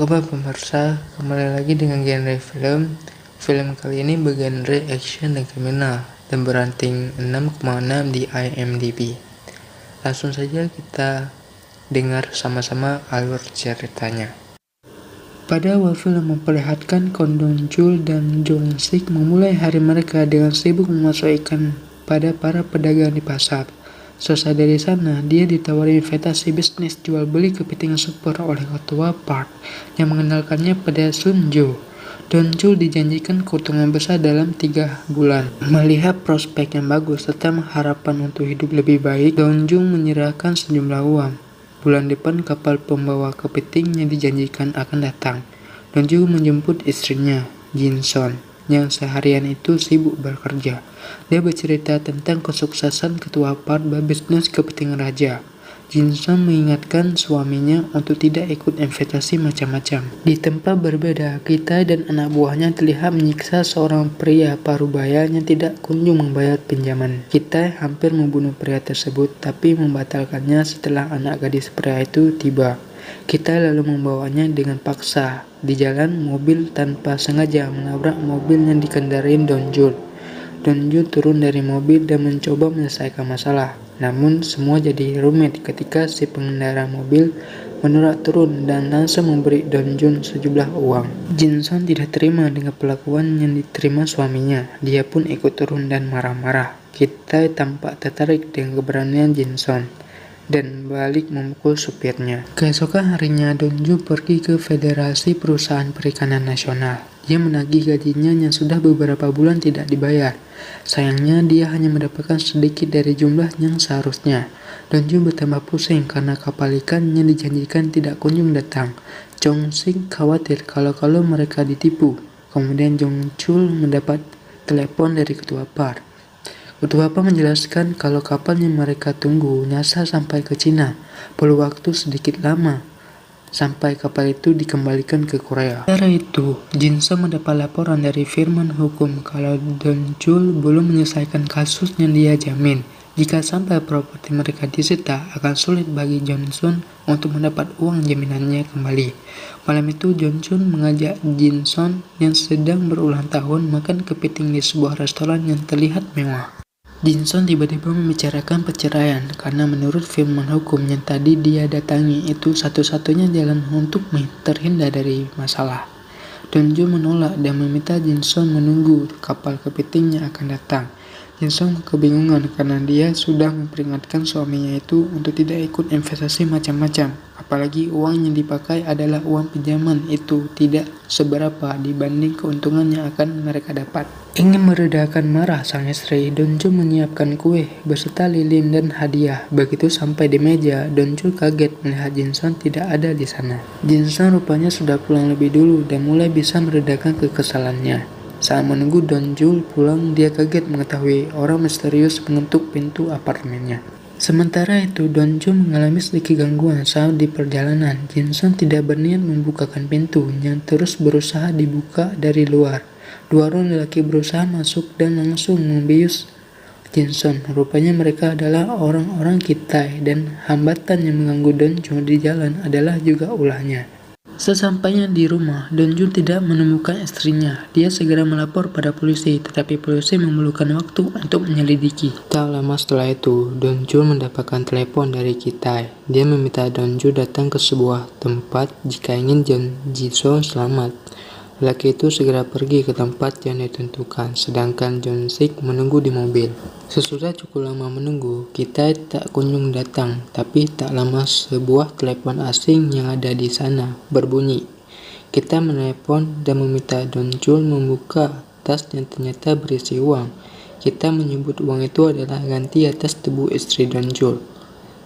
Sobat pemirsa, kembali lagi dengan genre film. Film kali ini bergenre action dan kriminal dan beranting 6,6 di IMDb. Langsung saja kita dengar sama-sama alur ceritanya. Pada awal film memperlihatkan Kwon Dong-chul dan Jong Sik memulai hari mereka dengan sibuk memasok ikan pada para pedagang di pasar. Selesai dari sana, dia ditawari investasi bisnis jual beli kepiting super oleh ketua Park yang mengenalkannya pada Sun Jo. Dong-chul dijanjikan keuntungan besar dalam 3 bulan. Melihat prospek yang bagus serta harapan untuk hidup lebih baik, Dong-chul menyerahkan sejumlah uang. Bulan depan kapal pembawa kepiting yang dijanjikan akan datang. Dong-chul menjemput istrinya, Jin Son, yang seharian itu sibuk bekerja. Dia bercerita tentang kesuksesan ketua Park berbisnis kepiting raja. Jin Son mengingatkan suaminya untuk tidak ikut investasi macam-macam. Di tempat berbeda, kita dan anak buahnya terlihat menyiksa seorang pria parubaya yang tidak kunjung membayar pinjaman. Kita hampir membunuh pria tersebut, tapi membatalkannya setelah anak gadis pria itu tiba. Kita lalu membawanya dengan paksa. Di jalan, mobil tanpa sengaja menabrak mobil yang dikendarai Dong-chul. Dong-chul turun dari mobil dan mencoba menyelesaikan masalah. Namun, semua jadi rumit ketika si pengendara mobil menolak turun dan langsung memberi Dong-chul sejumlah uang. Jin Son tidak terima dengan perlakuan yang diterima suaminya. Dia pun ikut turun dan marah-marah. Kita tampak tertarik dengan keberanian Jin Son dan balik memukul supirnya. Keesokan harinya, Dong-chul pergi ke Federasi Perusahaan Perikanan Nasional. Dia menagih gajinya yang sudah beberapa bulan tidak dibayar. Sayangnya, dia hanya mendapatkan sedikit dari jumlah yang seharusnya. Dong-chul bertambah pusing karena kapal ikan yang dijanjikan tidak kunjung datang. Jong Sik khawatir kalau mereka ditipu. Kemudian Dong-chul mendapat telepon dari ketua Park. Ketua Park menjelaskan kalau kapal yang mereka tunggu nyasar sampai ke Cina. Perlu waktu sedikit lama sampai kapal itu dikembalikan ke Korea. Sementara itu, Jin Son mendapat laporan dari firman hukum kalau Dong-chul belum menyelesaikan kasus yang dia jamin. Jika sampai properti mereka disita, akan sulit bagi Jong Son untuk mendapat uang jaminannya kembali. Malam itu, Dong-chul mengajak Jin Son yang sedang berulang tahun makan kepiting di sebuah restoran yang terlihat mewah. Jin Son tiba-tiba membicarakan perceraian karena menurut firman hukum yang tadi dia datangi itu satu-satunya jalan untuk terhindar dari masalah. Dong-chul menolak dan meminta Jin Son menunggu kapal kepiting yang akan datang. Jin Son kebingungan karena dia sudah memperingatkan suaminya itu untuk tidak ikut investasi macam-macam. Apalagi uang yang dipakai adalah uang pinjaman itu tidak seberapa dibanding keuntungan yang akan mereka dapat. Ingin meredakan marah sang istri, Dong-chul menyiapkan kue beserta lilin dan hadiah. Begitu sampai di meja, Dong-chul kaget melihat Jin Son tidak ada di sana. Jin Son rupanya sudah pulang lebih dulu dan mulai bisa meredakan kekesalannya. Saat menunggu Dong-chul pulang, dia kaget mengetahui orang misterius mengetuk pintu apartemennya. Sementara itu, Dong-chul mengalami sedikit gangguan saat di perjalanan. Jin Son tidak berniat membukakan pintu yang terus berusaha dibuka dari luar. Dua orang lelaki berusaha masuk dan langsung membius Jin Son. Rupanya mereka adalah orang-orang Kitai dan hambatan yang mengganggu Dong-chul di jalan adalah juga ulahnya. Sesampainya di rumah, Dong-chul tidak menemukan istrinya. Dia segera melapor pada polisi, tetapi polisi memerlukan waktu untuk menyelidiki. Tak lama setelah itu, Dong-chul mendapatkan telepon dari Kitai. Dia meminta Dong-chul datang ke sebuah tempat jika ingin Jin Son selamat. Lelaki itu segera pergi ke tempat yang ditentukan, sedangkan Jong Sik menunggu di mobil. Sesudah cukup lama menunggu, kita tak kunjung datang, tapi tak lama sebuah telepon asing yang ada di sana berbunyi. Kita menelepon dan meminta Dong-chul membuka tas yang ternyata berisi uang. Kita menyebut uang itu adalah ganti atas tubuh istri Dong-chul.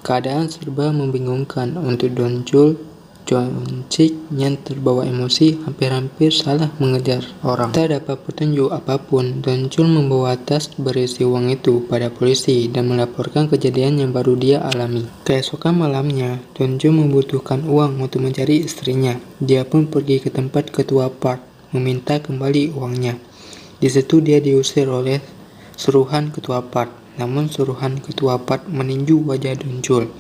Keadaan serba membingungkan untuk Dong-chul. Jong Sik yang terbawa emosi hampir-hampir salah mengejar orang. Tak dapat petunjuk apapun, Dong-chul membawa tas berisi uang itu pada polisi dan melaporkan kejadian yang baru dia alami. Keesokan malamnya, Dong-chul membutuhkan uang untuk mencari istrinya. Dia pun pergi ke tempat ketua Park, meminta kembali uangnya. Di situ dia diusir oleh suruhan ketua Park, namun suruhan ketua Park meninju wajah Dong-chul.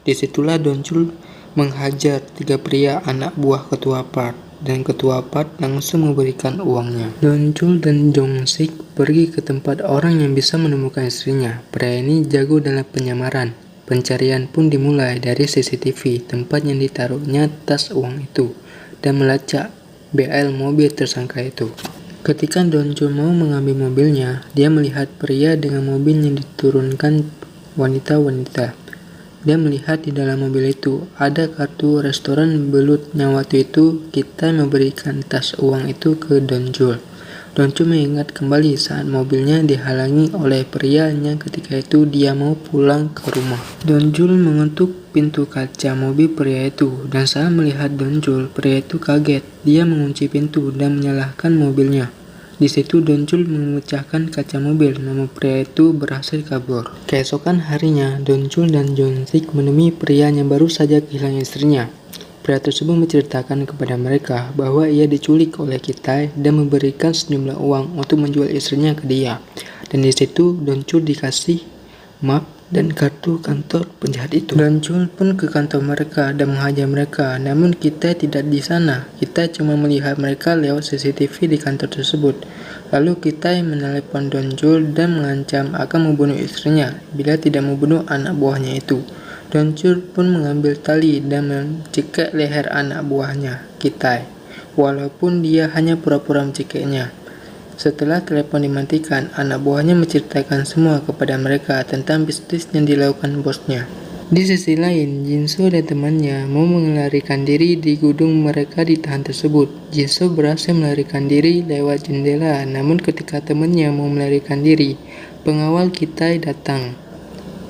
Disitulah Dong-chul menghajar 3 pria anak buah ketua Part, dan ketua Part langsung memberikan uangnya. Donjul dan Jong-sik pergi ke tempat orang yang bisa menemukan istrinya. Pria ini jago dalam penyamaran. Pencarian pun dimulai dari CCTV tempat yang ditaruhnya tas uang itu dan melacak BL mobil tersangka itu. Ketika Donjul mau mengambil mobilnya, dia melihat pria dengan mobil yang diturunkan wanita-wanita. Dia melihat di dalam mobil itu ada kartu restoran belutnya. Waktu itu kita memberikan tas uang itu ke Donjul. Donjul mengingat kembali saat mobilnya dihalangi oleh prianya. Ketika itu dia mau pulang ke rumah. Donjul mengetuk pintu kaca mobil pria itu, dan saat melihat Donjul, pria itu kaget. Dia mengunci pintu dan menyalakan mobilnya. Di situ Donjul memecahkan kaca mobil, namun pria itu berhasil kabur. Keesokan harinya, Donjul dan Jong-sik menemui pria yang baru saja kehilangan istrinya. Pria tersebut menceritakan kepada mereka bahwa ia diculik oleh Ki-tae dan memberikan sejumlah uang untuk menjual istrinya ke dia. Dan di situ Donjul dikasih map dan kartu kantor penjahat itu. Donjul pun ke kantor mereka dan menghajar mereka, namun kita tidak di sana. Kita cuma melihat mereka lewat CCTV di kantor tersebut. Lalu kita menelepon Donjul dan mengancam akan membunuh istrinya bila tidak membunuh anak buahnya itu. Donjul pun mengambil tali dan mencekik leher anak buahnya, Ki-tae, walaupun dia hanya pura-pura mencekiknya. Setelah telepon dimatikan, anak buahnya menceritakan semua kepada mereka tentang bisnis yang dilakukan bosnya. Di sisi lain, Jin-soo dan temannya mau melarikan diri di gedung mereka ditahan tersebut. Jin-soo berhasil melarikan diri lewat jendela, namun ketika temannya mau melarikan diri, pengawal Ki-tae datang.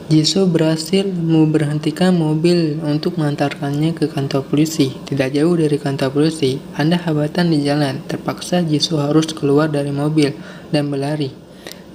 Jin-soo berhasil memberhentikan mobil untuk mengantarkannya ke kantor polisi. Tidak jauh dari kantor polisi, ada hambatan di jalan. Terpaksa Jin-soo harus keluar dari mobil dan berlari.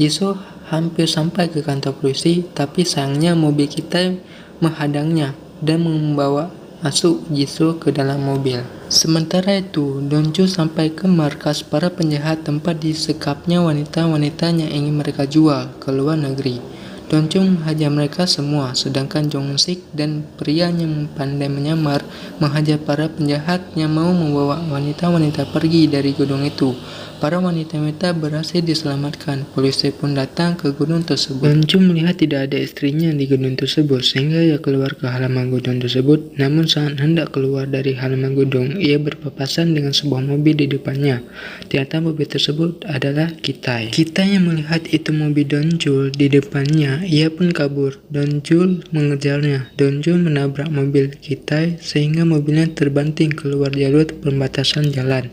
Jin-soo hampir sampai ke kantor polisi, tapi sayangnya mobil Ki-tae menghadangnya dan membawa masuk Jin-soo ke dalam mobil. Sementara itu, Donjul sampai ke markas para penjahat tempat disekapnya wanita-wanita yang ingin mereka jual ke luar negeri. Donjul menghajar mereka semua, sedangkan Jong-sik dan pria yang pandai menyamar menghajar para penjahat yang mau membawa wanita-wanita pergi dari gedung itu. Para wanita-wanita berhasil diselamatkan. Polisi pun datang ke gedung tersebut. Donjul melihat tidak ada istrinya di gedung tersebut, sehingga ia keluar ke halaman gedung tersebut. Namun saat hendak keluar dari halaman gedung, ia berpapasan dengan sebuah mobil di depannya. Ternyata mobil tersebut adalah Ki-tae. Ki-tae yang melihat itu mobil Donjul di depannya, ia pun kabur. Donjul mengejarnya. Donjul menabrak mobil Ki-tae sehingga mobilnya terbanting keluar jalur pembatasan jalan.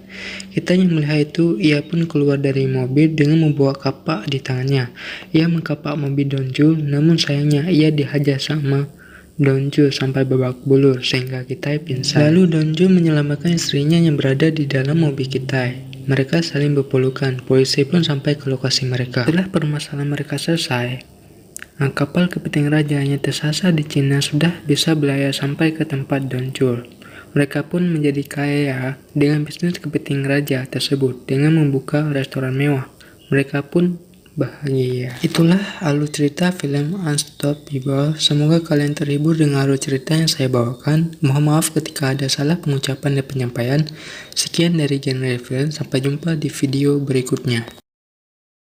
Ki-tae yang melihat itu, ia pun keluar dari mobil dengan membawa kapak di tangannya. Ia mengkapak mobil Donjul, namun sayangnya ia dihajar sama Donjul sampai babak belur sehingga Ki-tae pingsan. Lalu Donjul menyelamatkan istrinya yang berada di dalam mobil Ki-tae. Mereka saling berpelukan. Polisi pun sampai ke lokasi mereka. Setelah permasalahan mereka selesai, kapal kepiting raja yang tersasar di Cina sudah bisa berlayar sampai ke tempat Donjul. Mereka pun menjadi kaya dengan bisnis kepiting raja tersebut dengan membuka restoran mewah. Mereka pun bahagia. Itulah alur cerita film Unstoppable. Semoga kalian terhibur dengan alur cerita yang saya bawakan. Mohon maaf ketika ada salah pengucapan dan penyampaian. Sekian dari Genre Film. Sampai jumpa di video berikutnya.